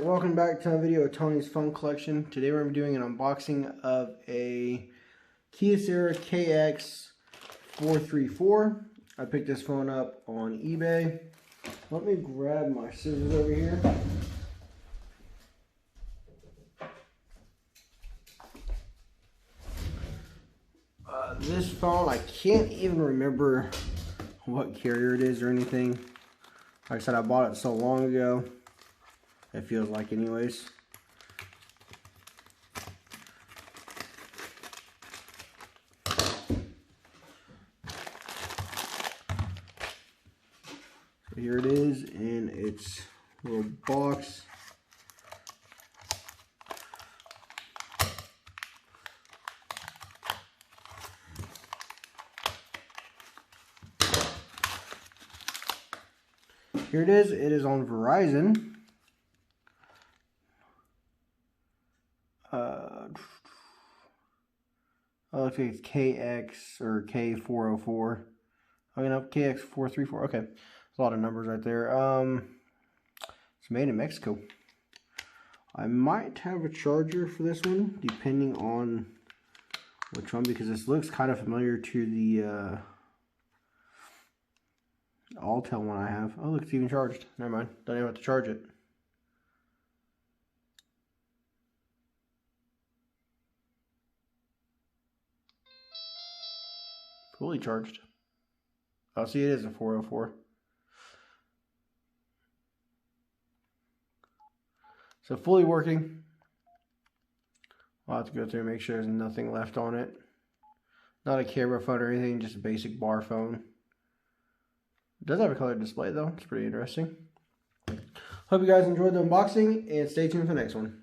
welcome back to a video of Tony's phone collection. Today we're going to be doing an unboxing of a Kyocera KX404. I picked this phone up on eBay. Let me grab my scissors over here. This phone, I can't even remember what carrier it is or anything. Like I said, I bought it so long ago. It feels like anyways. So here it is in its little box. Here it is. It is on Verizon. Oh, looks like it's KX or K404. Oh, you know, KX434. Okay, there's a lot of numbers right there. It's made in Mexico. I might have a charger for this one, depending on which one, because this looks kind of familiar to the Alltel one I have. Oh, look, it's even charged. Never mind. Don't even have to charge it. Fully charged. Oh, see, it is a 404. So fully working. I'll have to go through and make sure there's nothing left on it. Not a camera phone or anything, just a basic bar phone. It does have a colored display though. It's pretty interesting. Hope you guys enjoyed the unboxing and stay tuned for the next one.